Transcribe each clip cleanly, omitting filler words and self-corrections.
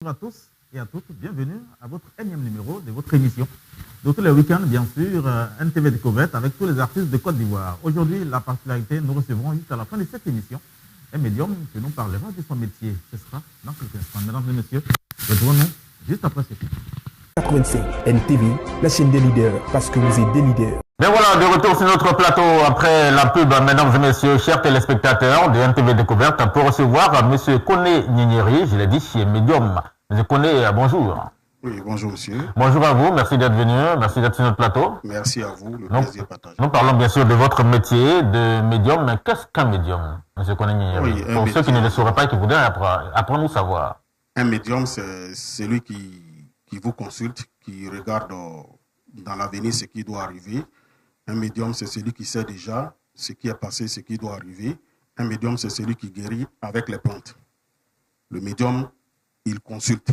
Bonjour à tous et à toutes, bienvenue à votre énième numéro de votre émission. De tous les week-ends, bien sûr, NTV Découverte avec tous les artistes de Côte d'Ivoire. Aujourd'hui, la particularité, nous recevrons jusqu'à la fin de cette émission un médium qui nous parlera de son métier. Ce sera dans quelques instants. Mesdames et messieurs, retrouvons-nous juste après ceci. 85 NTV, la chaîne des leaders, parce que vous êtes des leaders. Mais voilà, de retour sur notre plateau après la pub, mesdames et messieurs, chers téléspectateurs de NTV Découverte, pour recevoir M. Koné Nyeri, je l'ai dit, chez Medium. M. Koné, bonjour. Oui, bonjour monsieur. Bonjour à vous, merci d'être venu, merci d'être sur notre plateau. Merci à vous, le plaisir partagé. Nous parlons bien sûr de votre métier de médium, mais qu'est-ce qu'un médium, M. Koné Nyeri? Oui, pour ceux qui ne le sauraient pas et qui voudraient apprendre nous savoir. Un médium, c'est celui qui vous consulte, qui regarde dans l'avenir ce qui doit arriver. Un médium, c'est celui qui sait déjà ce qui est passé, ce qui doit arriver. Un médium, c'est celui qui guérit avec les plantes. Le médium, il consulte.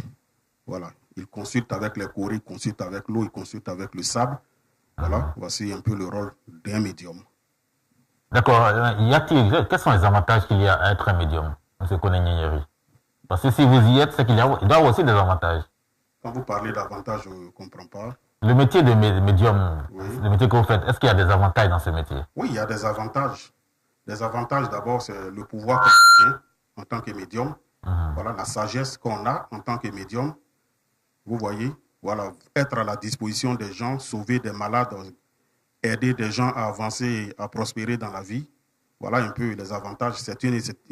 Voilà. Il consulte avec les coraux, il consulte avec l'eau, il consulte avec le sable. Voilà. Voici un peu le rôle d'un médium. D'accord. Quels sont les avantages qu'il y a à être un médium, M. Koné Nyeri? Parce que si vous y êtes, c'est qu'il doit y avoir aussi des avantages. Quand vous parlez d'avantages, je ne comprends pas. Le métier de médium, Oui. le métier que vous faites, est-ce qu'il y a des avantages dans ce métier? Oui, il y a des avantages. Les avantages, d'abord, c'est le pouvoir qu'on tient en tant que médium. Voilà, la sagesse qu'on a en tant que médium. Vous voyez, voilà, être à la disposition des gens, sauver des malades, aider des gens à avancer, à prospérer dans la vie. Voilà un peu les avantages.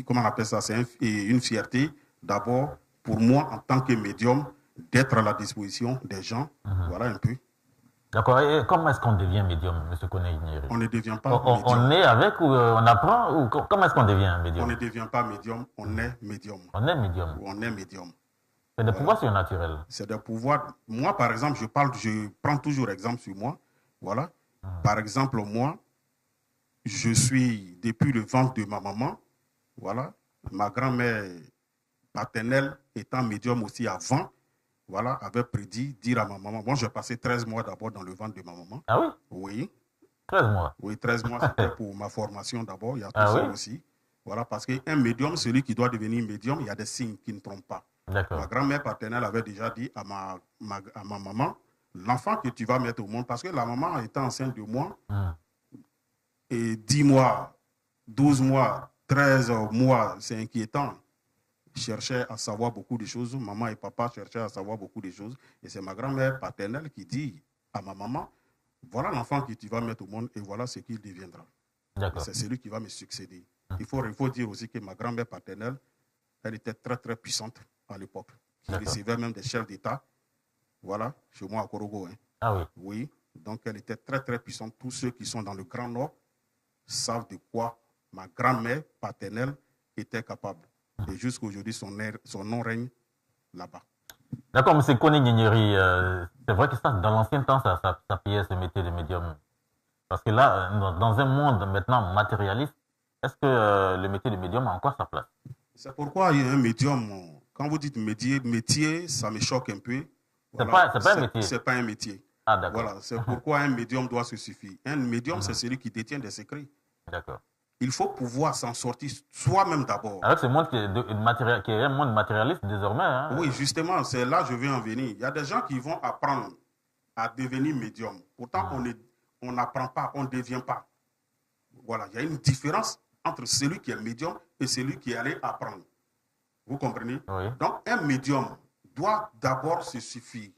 Comment on appelle ça? C'est une fierté, d'abord, pour moi, en tant que médium, d'être à la disposition des gens. Voilà un peu. D'accord. Et comment est-ce qu'on devient médium, M. Koné Nyeri? On ne devient pas médium. On est avec ou on apprend ou comment est-ce qu'on devient médium? On ne devient pas médium, on est médium. On est médium. On est médium. C'est des pouvoirs surnaturels. C'est des pouvoirs. Moi, par exemple, je prends toujours exemple sur moi. Voilà. Par exemple, moi, je suis depuis le ventre de ma maman. Voilà. Ma grand-mère paternelle étant médium aussi avant. Voilà, avait prédit, dire à ma maman. Bon, j'ai passé 13 mois d'abord dans le ventre de ma maman. Ah oui? Oui. 13 mois? Oui, 13 mois, c'était pour ma formation d'abord. Il y a tout ça aussi. Voilà, parce qu'un médium, celui qui doit devenir médium, il y a des signes qui ne trompent pas. Ma grand-mère paternelle avait déjà dit à ma maman, l'enfant que tu vas mettre au monde, parce que la maman était enceinte de moi, et 10 mois, 12 mois, 13 mois, c'est inquiétant. Cherchait à savoir beaucoup de choses. Maman et papa cherchaient à savoir beaucoup de choses. Et c'est ma grand-mère paternelle qui dit à ma maman, voilà l'enfant que tu vas mettre au monde et voilà ce qu'il deviendra. C'est celui qui va me succéder. Il faut dire aussi que ma grand-mère paternelle, elle était très très puissante à l'époque. Elle recevait même des chefs d'État. Voilà, chez moi à Korogo. Ah oui. Oui, donc elle était très très puissante. Tous ceux qui sont dans le Grand Nord savent de quoi ma grand-mère paternelle était capable. Et jusqu'à aujourd'hui, son nom règne là-bas. D'accord, M. Koné Nyeri, c'est vrai que ça, dans l'ancien temps, ça payait ce métier de médium. Parce que là, dans un monde maintenant matérialiste, est-ce que le métier de médium a encore sa place? C'est pourquoi il y a un médium. Quand vous dites métier, ça me choque un peu. Voilà. C'est pas un métier. C'est pas un métier. Ah, d'accord. Voilà, c'est pourquoi un médium doit se suffire. Un médium, c'est celui qui détient des secrets. D'accord. Il faut pouvoir s'en sortir soi-même d'abord. Avec ce monde qui est un monde matérialiste désormais. Hein. Oui, justement, c'est là que je vais en venir. Il y a des gens qui vont apprendre à devenir médium. Pourtant, on n'apprend pas, on ne devient pas. Voilà, il y a une différence entre celui qui est médium et celui qui est allé apprendre. Vous comprenez? Oui. Donc, un médium doit d'abord se suffire.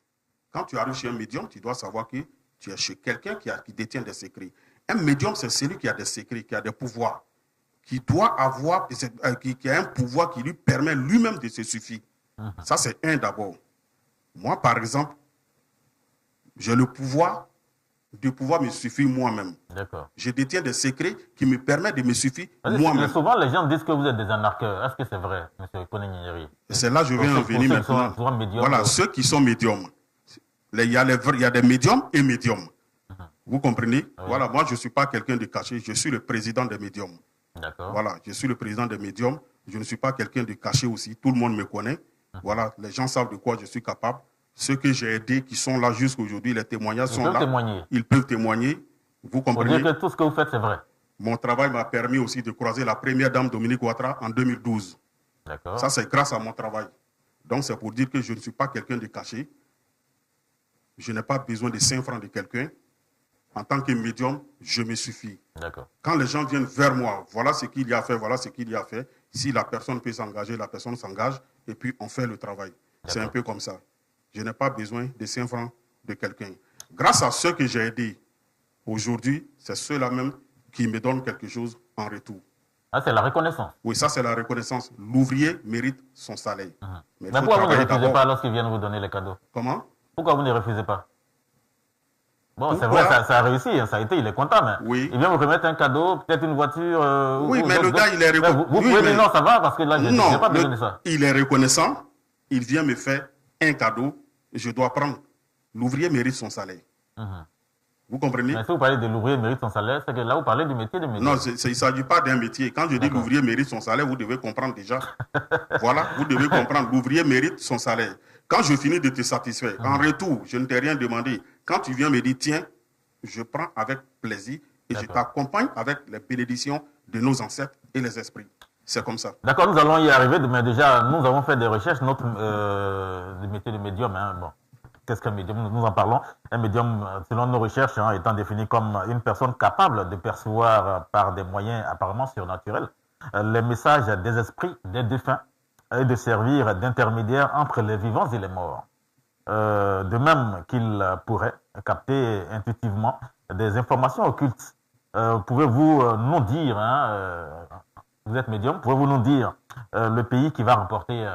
Quand tu arrives chez un médium, tu dois savoir que tu es chez quelqu'un qui détient des secrets. Un médium, c'est celui qui a des secrets, qui a des pouvoirs, qui doit avoir, qui a un pouvoir qui lui permet lui-même de se suffire. Ça, c'est un d'abord. Moi, par exemple, j'ai le pouvoir de pouvoir me suffire moi-même. D'accord. Je détiens des secrets qui me permettent de me suffire moi-même. Souvent, les gens disent que vous êtes des anarcheurs. Est-ce que c'est vrai, M. Koné Nyeri? C'est là que je vais en venir maintenant. Voilà, ceux qui sont médiums. Il y a des médiums et médiums. Vous comprenez? Oui. Voilà, moi, je ne suis pas quelqu'un de caché. Je suis le président des médiums. D'accord. Voilà, je suis le président des médiums. Je ne suis pas quelqu'un de caché aussi. Tout le monde me connaît. Voilà, les gens savent de quoi je suis capable. Ceux que j'ai aidés, qui sont là jusqu'à aujourd'hui, les témoignages sont là. Ils peuvent témoigner. Vous comprenez? Pour dire que tout ce que vous faites, c'est vrai. Mon travail m'a permis aussi de croiser la première dame Dominique Ouattara en 2012. D'accord. Ça, c'est grâce à mon travail. Donc, c'est pour dire que je ne suis pas quelqu'un de caché. Je n'ai pas besoin de 5 francs de quelqu'un. En tant que médium, je me suffis. Quand les gens viennent vers moi, voilà ce qu'il y a fait, voilà ce qu'il y a fait. Si la personne peut s'engager, la personne s'engage et puis on fait le travail. C'est un peu comme ça. Je n'ai pas besoin de 5 francs de quelqu'un. Grâce à ceux que j'ai aidés, aujourd'hui, c'est ceux-là même qui me donnent quelque chose en retour. Ah, c'est la reconnaissance. Oui, ça c'est la reconnaissance. L'ouvrier mérite son salaire. Mais pourquoi vous ne refusez pas lorsqu'ils viennent vous donner les cadeaux? Comment? Pourquoi vous ne refusez pas? Bon, c'est vrai, ça a réussi, ça a été, il est content, mais oui. Il vient vous remettre un cadeau, peut-être une voiture. Oui, mais le gars, il est reconnaissant. Vous pouvez dire non, ça va, parce que là, je n'ai pas besoin de ça. Il est reconnaissant, il vient me faire un cadeau, je dois prendre. L'ouvrier mérite son salaire. Vous comprenez? Mais si vous parlez de l'ouvrier mérite son salaire, c'est que là, vous parlez du métier de médium. Non, il ne s'agit pas d'un métier. Quand je dis l'ouvrier mérite son salaire, vous devez comprendre déjà. Voilà, vous devez comprendre. L'ouvrier mérite son salaire. Quand je finis de te satisfaire, en retour, je ne t'ai rien demandé. Quand tu viens me dire, tiens, je prends avec plaisir et je t'accompagne avec les bénédictions de nos ancêtres et les esprits. C'est comme ça. D'accord, nous allons y arriver, mais déjà, nous avons fait des recherches. Notre le métier de médium, bon. Qu'est-ce qu'un médium? Nous en parlons. Un médium, selon nos recherches, étant défini comme une personne capable de percevoir par des moyens apparemment surnaturels les messages des esprits des défunts et de servir d'intermédiaire entre les vivants et les morts. De même qu'il pourrait capter intuitivement des informations occultes. Pouvez-vous nous dire, vous êtes médium, pouvez-vous nous dire le pays qui va remporter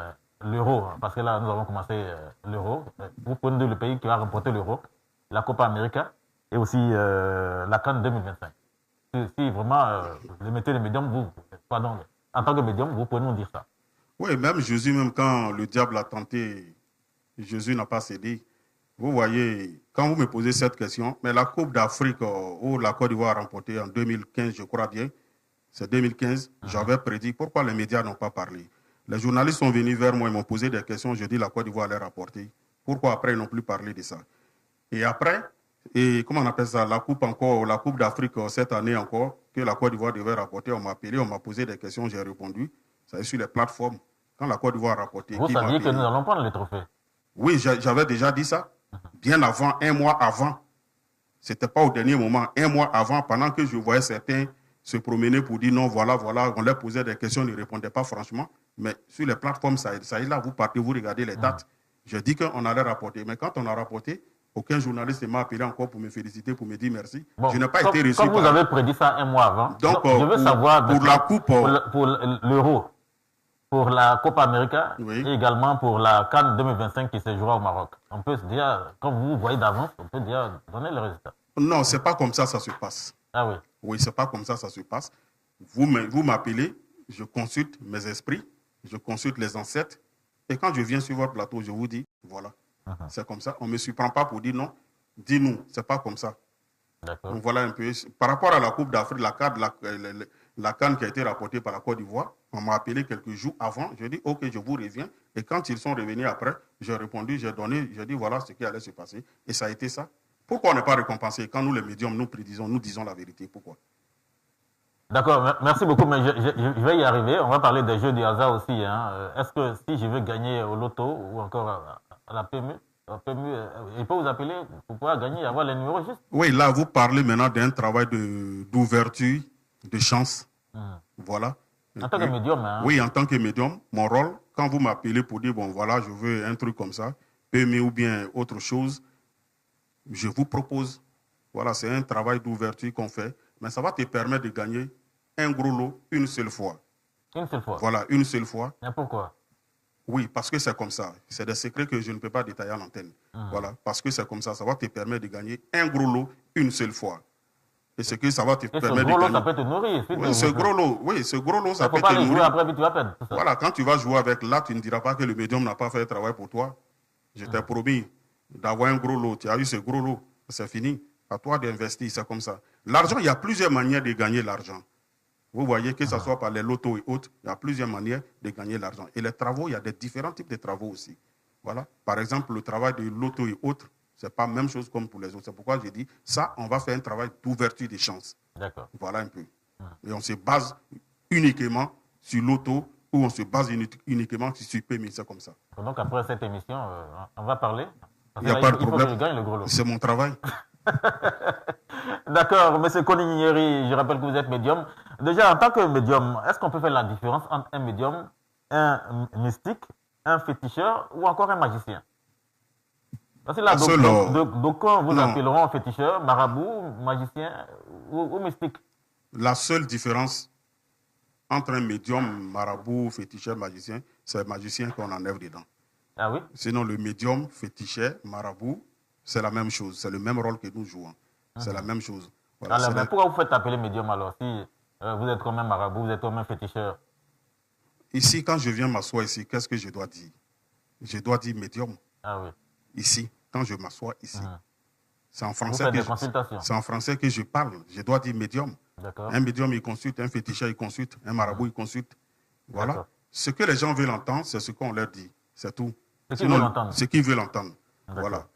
l'euro, parce que là, nous avons commencé l'euro. Vous pouvez nous dire le pays qui va remporter l'euro, la Copa América et aussi la CAN 2025. Si vraiment le métier de médium, en tant que médium, vous pouvez nous dire ça. Oui, même Jésus, même quand le diable a tenté, Jésus n'a pas cédé. Vous voyez, quand vous me posez cette question, mais la Coupe d'Afrique où la Côte d'Ivoire a remporté en 2015, je crois bien, c'est 2015, j'avais prédit pourquoi les médias n'ont pas parlé. Les journalistes sont venus vers moi et m'ont posé des questions. Je dis la Côte d'Ivoire allait rapporter. Pourquoi après ils n'ont plus parlé de ça? Et après, comment on appelle ça? La Coupe d'Afrique cette année encore, que la Côte d'Ivoire devait rapporter. On m'a appelé, on m'a posé des questions, j'ai répondu. Ça est sur les plateformes. Quand la Côte d'Ivoire a rapporté. Vous saviez que nous allons prendre les trophées? Oui, j'avais déjà dit ça. Bien avant, un mois avant. Ce n'était pas au dernier moment. Un mois avant, pendant que je voyais certains se promener pour dire non, voilà, on leur posait des questions, ils ne répondaient pas franchement. Mais sur les plateformes, ça est là, vous partez, vous regardez les dates. Je dis qu'on allait rapporter. Mais quand on a rapporté, aucun journaliste ne m'a appelé encore pour me féliciter, pour me dire merci. Bon, je n'ai pas été reçu. Comme vous avez prédit ça un mois avant, donc, je veux savoir pour la coupe, pour l'euro, pour la Copa América et également pour la CAN 2025 qui se jouera au Maroc. On peut se dire, quand vous voyez d'avance, on peut dire, donner le résultat. Non, ce n'est pas comme ça se passe. Ah oui? Oui, ce n'est pas comme ça se passe. Vous m'appelez, je consulte mes esprits, je consulte les ancêtres, et quand je viens sur votre plateau, je vous dis, voilà, c'est comme ça. On ne me surprend pas pour dire non, dis-nous, ce n'est pas comme ça. Donc voilà un peu. Par rapport à la Coupe d'Afrique, la CAN qui a été rapportée par la Côte d'Ivoire, on m'a appelé quelques jours avant, je dis ok, je vous reviens. Et quand ils sont revenus après, j'ai répondu, j'ai dit voilà ce qui allait se passer. Et ça a été ça. Pourquoi on n'est pas récompensé? Quand nous les médiums, nous disons la vérité. Pourquoi? D'accord, merci beaucoup, mais je vais y arriver. On va parler des jeux du hasard aussi. Est-ce que si je veux gagner au loto ou encore à la PMU, il peut vous appeler pour pouvoir gagner et avoir les numéros justes? Oui, là, vous parlez maintenant d'un travail d'ouverture, de chance. Voilà. En tant que médium. Oui, en tant que médium, mon rôle, quand vous m'appelez pour dire, bon, voilà, je veux un truc comme ça, PMU ou bien autre chose, je vous propose. Voilà, c'est un travail d'ouverture qu'on fait, mais ça va te permettre de gagner un gros lot une seule fois. Une seule fois? Voilà, une seule fois. Mais pourquoi? Oui, parce que c'est comme ça. C'est des secrets que je ne peux pas détailler à l'antenne. Voilà, parce que c'est comme ça. Ça va te permettre de gagner un gros lot une seule fois. Et ce que ça va te permettre de gagner. Ce gros lot, ça peut te nourrir. Oui, ce gros lot, ça peut te nourrir. Après, tu vas perdre. Voilà, quand tu vas jouer avec là, tu ne diras pas que le médium n'a pas fait le travail pour toi. Je t'ai promis d'avoir un gros lot. Tu as eu ce gros lot. C'est fini. À toi d'investir, c'est comme ça. L'argent, il y a plusieurs manières de gagner l'argent. Vous voyez que ce soit par les lotos et autres, il y a plusieurs manières de gagner l'argent. Et les travaux, il y a des différents types de travaux aussi. Voilà. Par exemple, le travail de loto et autres, ce n'est pas la même chose comme pour les autres. C'est pourquoi j'ai dit, ça, on va faire un travail d'ouverture des chances. D'accord. Voilà un peu. Et on se base uniquement sur l'auto où on se base uniquement sur PMI, c'est comme ça. Donc après cette émission, on va parler. Il n'y a pas de problème. Il faut que je gagne le gros lot. C'est mon travail. D'accord, M. Kony Gnigneri, je rappelle que vous êtes médium. Déjà, en tant que médium, est-ce qu'on peut faire la différence entre un médium, un mystique, un féticheur ou encore un magicien? Parce que là, d'aucuns vous appelleront féticheur, marabout, magicien ou mystique. La seule différence entre un médium, marabout, féticheur, magicien, c'est le magicien qu'on enlève dedans. Ah oui? Sinon, le médium, féticheur, marabout, c'est la même chose. C'est le même rôle que nous jouons. C'est la même chose. Voilà, alors, mais pourquoi vous faites appeler médium alors? Si vous êtes comme un marabout, vous êtes comme un féticheur. Ici, quand je viens m'asseoir ici, qu'est-ce que je dois dire? Je dois dire médium. Ah oui. Ici, quand je m'assois ici. C'est en français que je parle. Je dois dire médium. Un médium, il consulte. Un féticheur, il consulte. Un marabout, il consulte. Voilà. Ce que les gens veulent entendre, c'est ce qu'on leur dit. C'est tout. Ce qu'ils veulent entendre. Voilà.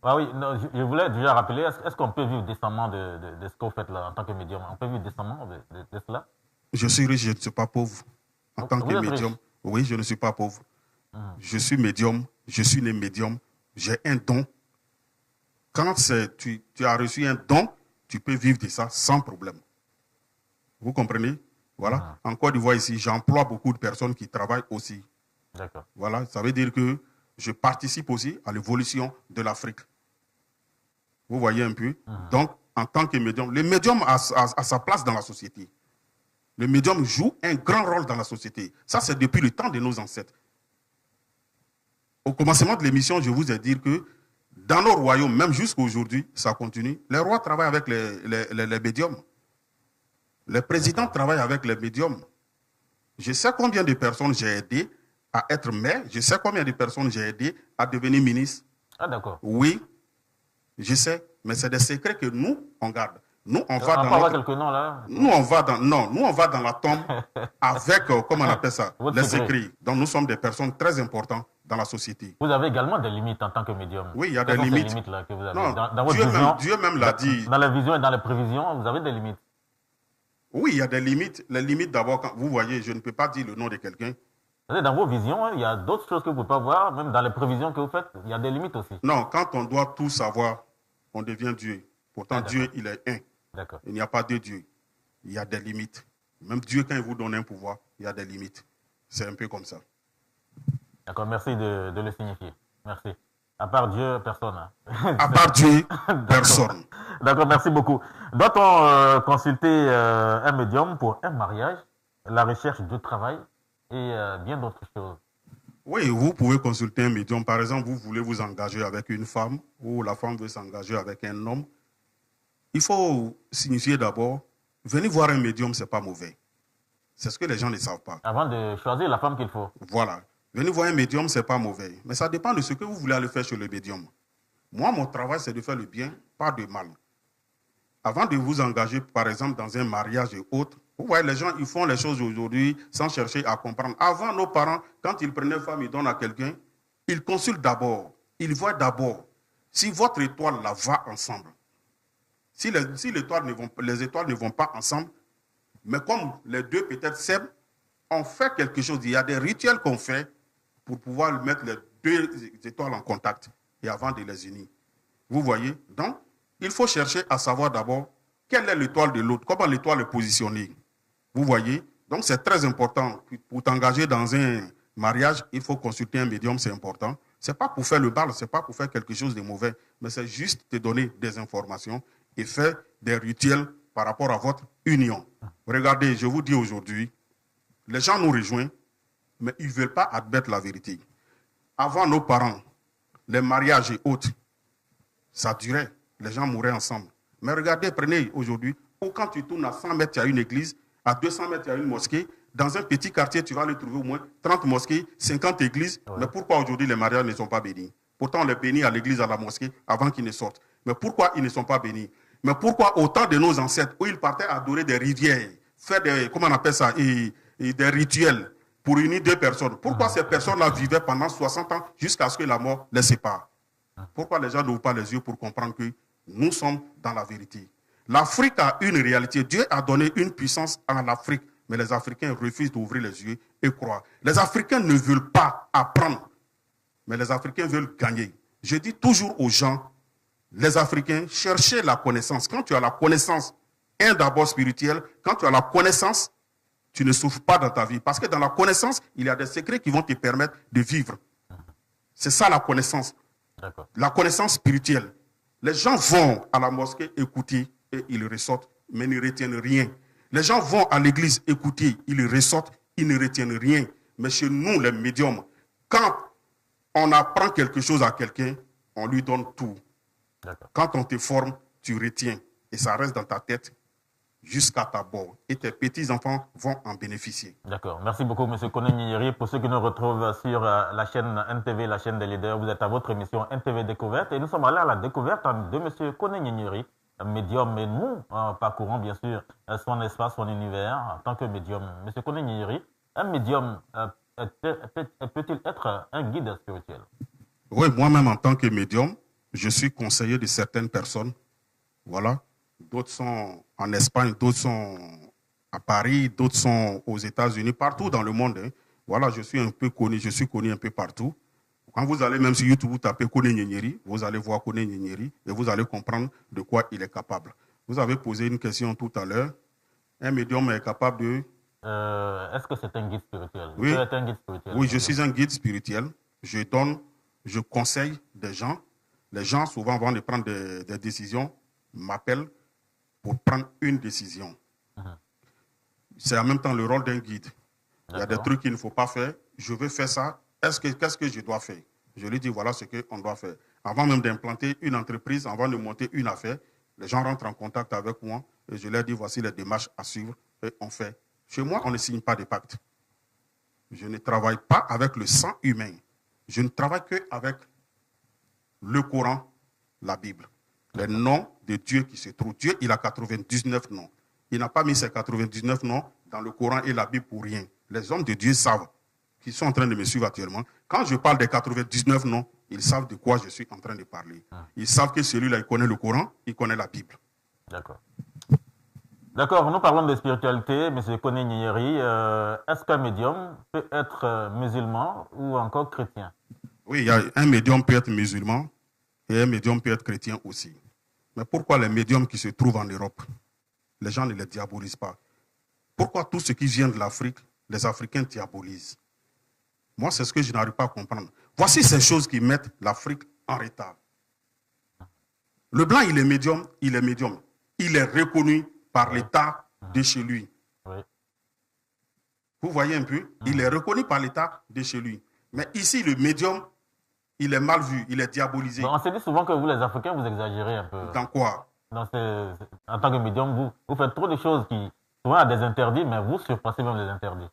Ah oui, non, je voulais déjà rappeler, est-ce qu'on peut vivre décemment de ce que vous faites là en tant que médium? On peut vivre décemment de cela? Je suis riche, je ne suis pas pauvre. En tant que médium, oui, je ne suis pas pauvre. Je suis médium, je suis né médium, j'ai un don. Quand tu as reçu un don, tu peux vivre de ça sans problème. Vous comprenez? Voilà. En Côte d'Ivoire ici, j'emploie beaucoup de personnes qui travaillent aussi. D'accord. Voilà, ça veut dire que je participe aussi à l'évolution de l'Afrique. Vous voyez un peu? Donc, en tant que médium, le médium a sa place dans la société. Le médium joue un grand rôle dans la société. Ça, c'est depuis le temps de nos ancêtres. Au commencement de l'émission, je vous ai dit que dans nos royaumes, même jusqu'à aujourd'hui, ça continue. Les rois travaillent avec les médiums. Les présidents travaillent avec les médiums. Je sais combien de personnes j'ai aidé à être maire. Je sais combien de personnes j'ai aidé à devenir ministre. Ah, d'accord. Oui, je sais. Mais c'est des secrets que nous, on garde. Nous, on va dans quelques noms, là. Nous, on va dans la tombe avec, comment on appelle ça, les écrits. Donc, nous sommes des personnes très importantes dans la société. Vous avez également des limites en tant que médium. Oui, il y a des limites. Ces limites-là que vous avez. Non, dans votre vision, Dieu même l'a dit. Dans la vision et dans les prévisions, vous avez des limites. Oui, il y a des limites. Les limites, d'abord, quand vous voyez, je ne peux pas dire le nom de quelqu'un. Dans vos visions, il y a d'autres choses que vous ne pouvez pas voir, même dans les prévisions que vous faites, il y a des limites aussi. Non, quand on doit tout savoir, on devient Dieu. Pourtant, Dieu, il est un. D'accord. Il n'y a pas de Dieu. Il y a des limites. Même Dieu, quand il vous donne un pouvoir, il y a des limites. C'est un peu comme ça. D'accord, merci de le signifier. Merci. À part Dieu, personne. À part Dieu, personne. D'accord, merci beaucoup. Doit-on consulter un médium pour un mariage, la recherche de travail et bien d'autres choses? Oui, vous pouvez consulter un médium. Par exemple, vous voulez vous engager avec une femme ou la femme veut s'engager avec un homme. Il faut signifier d'abord, venir voir un médium, ce n'est pas mauvais. C'est ce que les gens ne savent pas. Avant de choisir la femme qu'il faut. Voilà. Venir voir un médium, ce n'est pas mauvais. Mais ça dépend de ce que vous voulez aller faire chez le médium. Moi, mon travail, c'est de faire le bien, pas de mal. Avant de vous engager, par exemple, dans un mariage et autres, vous voyez, les gens, ils font les choses aujourd'hui sans chercher à comprendre. Avant, nos parents, quand ils prenaient femme, ils donnent à quelqu'un, ils consultent d'abord, ils voient d'abord si votre étoile là va ensemble. Si les étoiles ne vont pas ensemble, mais comme les deux peut-être s'aiment, on fait quelque chose. Il y a des rituels qu'on fait pour pouvoir mettre les deux étoiles en contact et avant de les unir. Vous voyez? Donc, il faut chercher à savoir d'abord quelle est l'étoile de l'autre, comment l'étoile est positionnée. Vous voyez? Donc, c'est très important. Pour t'engager dans un mariage, il faut consulter un médium, c'est important. Ce n'est pas pour faire le bal, ce n'est pas pour faire quelque chose de mauvais, mais c'est juste te donner des informations et faire des rituels par rapport à votre union. Regardez, je vous dis aujourd'hui, les gens nous rejoignent, mais ils ne veulent pas admettre la vérité. Avant nos parents, les mariages et autres, ça durait, les gens mouraient ensemble. Mais regardez, prenez aujourd'hui, ou quand tu tournes à 100 mètres, il y a une église, à 200 mètres, il y a une mosquée. Dans un petit quartier, tu vas aller trouver au moins 30 mosquées, 50 églises. Ouais. Mais pourquoi aujourd'hui les mariages ne sont pas bénis? Pourtant, on les bénit à l'église, à la mosquée, avant qu'ils ne sortent. Mais pourquoi ils ne sont pas bénis? Mais pourquoi autant de nos ancêtres, où ils partaient adorer des rivières, faire des, comment on appelle ça, et des rituels pour unir deux personnes? Pourquoi ces personnes-là vivaient pendant 60 ans jusqu'à ce que la mort les sépare? Pourquoi les gens n'ouvrent pas les yeux pour comprendre que nous sommes dans la vérité? L'Afrique a une réalité. Dieu a donné une puissance à l'Afrique Mais les Africains refusent d'ouvrir les yeux et croire. Les Africains ne veulent pas apprendre, mais les Africains veulent gagner. Je dis toujours aux gens, les Africains, cherchez la connaissance. Quand tu as la connaissance, d'abord spirituelle, quand tu as la connaissance, tu ne souffres pas dans ta vie. Parce que dans la connaissance, il y a des secrets qui vont te permettre de vivre. C'est ça la connaissance. La connaissance spirituelle. Les gens vont à la mosquée écouter et ils ressortent, mais ne retiennent rien. Les gens vont à l'église écouter, ils ressortent, ils ne retiennent rien. Mais chez nous, les médiums, quand on apprend quelque chose à quelqu'un, on lui donne tout. Quand on te forme, tu retiens. Et ça reste dans ta tête jusqu'à ta mort. Et tes petits-enfants vont en bénéficier. D'accord. Merci beaucoup, M. Koné Gnigniri. Pour ceux qui nous retrouvent sur la chaîne NTV, la chaîne des leaders, vous êtes à votre émission NTV Découverte. Et nous sommes allés à la découverte de M. Koné Gnigniri, médium. Et nous parcourons, bien sûr, son espace, son univers en tant que médium. M. Koné Gnigniri, un médium peut-il être un guide spirituel? Oui, moi-même, en tant que médium, je suis conseiller de certaines personnes. Voilà. D'autres sont en Espagne, d'autres sont à Paris, d'autres sont aux États-Unis, partout dans le monde. Hein. Voilà, je suis connu un peu partout. Quand vous allez même sur YouTube, vous tapez Koné Gnigniri, vous allez voir Koné Gnigniri et vous allez comprendre de quoi il est capable. Vous avez posé une question tout à l'heure. Un médium est capable de... Est-ce que c'est un guide spirituel? Oui, un guide spirituel, oui, je suis un guide spirituel. Je conseille des gens. Les gens, souvent, avant de prendre des décisions, m'appellent pour prendre une décision. C'est en même temps le rôle d'un guide. Il y a des trucs qu'il ne faut pas faire. Je veux faire ça. Qu'est-ce que je dois faire? Je lui dis, voilà ce qu'on doit faire. Avant même d'implanter une entreprise, avant de monter une affaire, les gens rentrent en contact avec moi et je leur dis, voici les démarches à suivre et on fait. Chez moi, on ne signe pas de pacte. Je ne travaille pas avec le sang humain. Je ne travaille qu'avec le Coran, la Bible. Les noms de Dieu qui se trouvent. Dieu, il a 99 noms. Il n'a pas mis ces 99 noms dans le Coran et la Bible pour rien. Les hommes de Dieu savent, qui sont en train de me suivre actuellement. Quand je parle des 99 noms, ils savent de quoi je suis en train de parler. Ils savent que celui-là, il connaît le Coran, il connaît la Bible. D'accord. D'accord, nous parlons de spiritualité, M. Koné Gnigniri. Est-ce qu'un médium peut être musulman ou encore chrétien? Oui, un médium peut être musulman et un médium peut être chrétien aussi. Mais pourquoi les médiums qui se trouvent en Europe, les gens ne les diabolisent pas? Pourquoi tout ce qui vient de l'Afrique, les Africains diabolisent? Moi, c'est ce que je n'arrive pas à comprendre. Voici ces choses qui mettent l'Afrique en retard. Le blanc, il est médium, il est médium. Il est reconnu par l'État de chez lui. Vous voyez un peu? Il est reconnu par l'État de chez lui. Mais ici, le médium, il est mal vu, il est diabolisé. Bon, on se dit souvent que vous, les Africains, vous exagérez un peu. Dans quoi? En tant que médium, vous faites trop de choses qui souvent ont des interdits, mais vous surpassez même les interdits.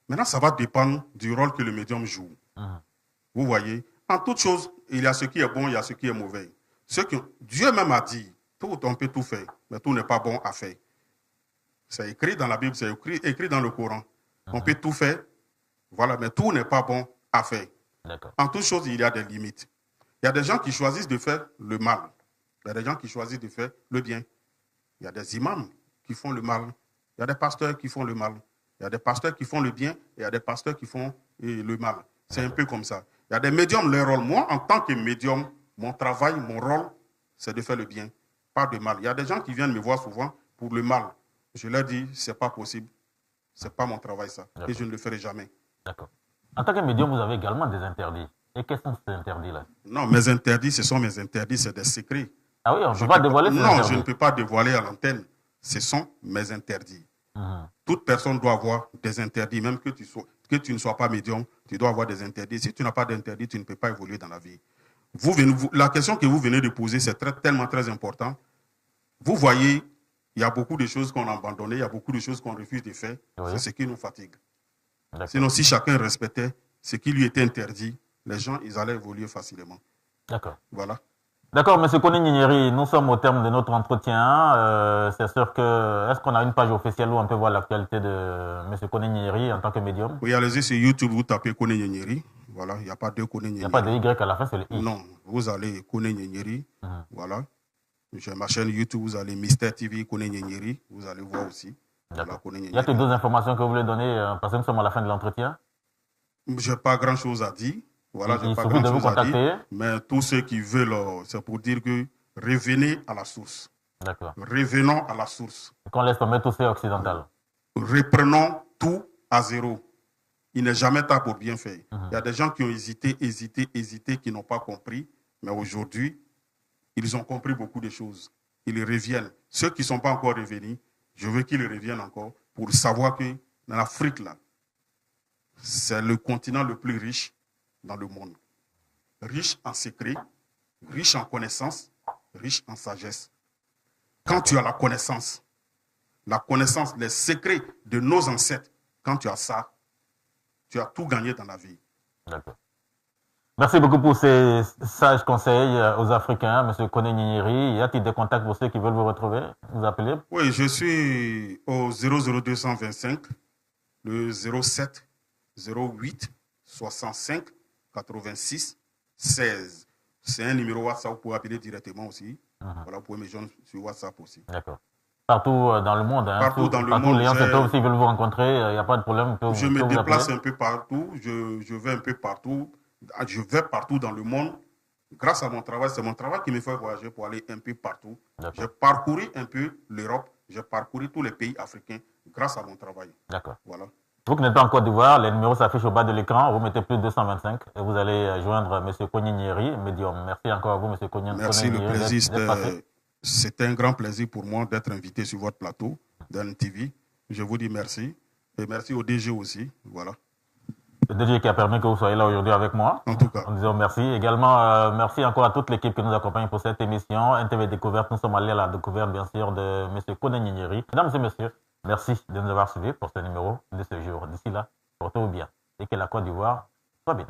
Maintenant, ça va dépendre du rôle que le médium joue. Vous voyez? En toute chose, il y a ce qui est bon, il y a ce qui est mauvais. Dieu même a dit, on peut tout faire, mais tout n'est pas bon à faire. C'est écrit dans la Bible, c'est écrit dans le Coran. On peut tout faire, voilà, mais tout n'est pas bon à faire. En toute chose, il y a des limites. Il y a des gens qui choisissent de faire le mal. Il y a des gens qui choisissent de faire le bien. Il y a des imams qui font le mal. Il y a des pasteurs qui font le mal. Il y a des pasteurs qui font le bien et il y a des pasteurs qui font le mal. C'est un peu comme ça. Il y a des médiums, leur rôle. Moi, en tant que médium, mon travail, mon rôle, c'est de faire le bien, pas de mal. Il y a des gens qui viennent me voir souvent pour le mal. Je leur dis, c'est pas possible. C'est pas mon travail, ça. Et je ne le ferai jamais. D'accord. En tant que médium, vous avez également des interdits. Et quels sont ces interdits-là? Non, mes interdits, ce sont mes interdits, c'est des secrets. Ah oui, on ne peut pas dévoiler ces interdits? Non, je ne peux pas dévoiler à l'antenne. Ce sont mes interdits. Toute personne doit avoir des interdits, même que tu ne sois pas médium, tu dois avoir des interdits. Si tu n'as pas d'interdits, tu ne peux pas évoluer dans la vie. La question que vous venez de poser, c'est tellement très important. Vous voyez, il y a beaucoup de choses qu'on a abandonnées, il y a beaucoup de choses qu'on refuse de faire. Oui. C'est ce qui nous fatigue. Sinon, si chacun respectait ce qui lui était interdit, les gens, ils allaient évoluer facilement. D'accord. Voilà. D'accord, M. Koné Gnigniri, nous sommes au terme de notre entretien. C'est sûr que, est-ce qu'on a une page officielle où on peut voir l'actualité de M. Koné Gnigniri en tant que médium? Oui, allez-y sur YouTube, vous tapez Koné Gnigniri. Voilà, il n'y a pas de Koné Gnigniri. Il n'y a pas de Y à la fin, c'est le I. Non, vous allez Koné Gnigniri. Voilà. J'ai ma chaîne YouTube, vous allez Mister TV Koné Gnigniri. Vous allez voir aussi. Il y a d'autres informations que vous voulez donner parce que nous sommes à la fin de l'entretien? Je n'ai pas grand-chose à dire. Voilà, je n'ai pas grand-chose à dire. Mais tous ceux qui veulent, c'est pour dire que revenez à la source. D'accord. Revenons à la source. Qu'on laisse tomber tout fait occidental. Reprenons tout à zéro. Il n'est jamais tard pour bien faire. Il y a des gens qui ont hésité, qui n'ont pas compris. Mais aujourd'hui, ils ont compris beaucoup de choses. Ils reviennent. Ceux qui ne sont pas encore revenus, je veux qu'ils reviennent encore pour savoir que dans l'Afrique, là, c'est le continent le plus riche dans le monde. Riche en secrets, riche en connaissances, riche en sagesse. Quand tu as la connaissance, les secrets de nos ancêtres, quand tu as ça, tu as tout gagné dans la vie. D'accord. Merci beaucoup pour ces sages conseils aux Africains, M. Koné Gnigniri. Y a-t-il des contacts pour ceux qui veulent vous retrouver, vous appeler? Oui, je suis au 00225, le 07 08 65 86 16. C'est un numéro WhatsApp, vous pouvez appeler directement aussi. Voilà, vous pouvez me joindre sur WhatsApp aussi. D'accord. Partout dans le monde. Hein, partout dans le monde. Les gens s'ils veulent vous rencontrer, il n'y a pas de problème. Je me déplace un peu partout. Je vais un peu partout. Je vais partout dans le monde. Grâce à mon travail, c'est mon travail qui me fait voyager pour aller un peu partout. J'ai parcouru un peu l'Europe. J'ai parcouru tous les pays africains grâce à mon travail. D'accord. Voilà. Vous qui n'êtes pas en Côte d'Ivoire, les numéros s'affichent au bas de l'écran. Vous mettez plus de 225 et vous allez joindre M. Koné Gnigniri, médium. Merci encore à vous, M. Koné Gnigniri. Merci, le plaisir. C'était un grand plaisir pour moi d'être invité sur votre plateau d'NTV. Je vous dis merci. Et merci au DG aussi. Voilà. Le DG qui a permis que vous soyez là aujourd'hui avec moi. En tout cas. En disant merci. Également, merci encore à toute l'équipe qui nous accompagne pour cette émission. NTV Découverte, nous sommes allés à la découverte, bien sûr, de M. Koné Gnigniri. Mesdames et messieurs, merci de nous avoir suivis pour ce numéro de ce jour. D'ici là, portez-vous bien et que la Côte d'Ivoire soit bénie.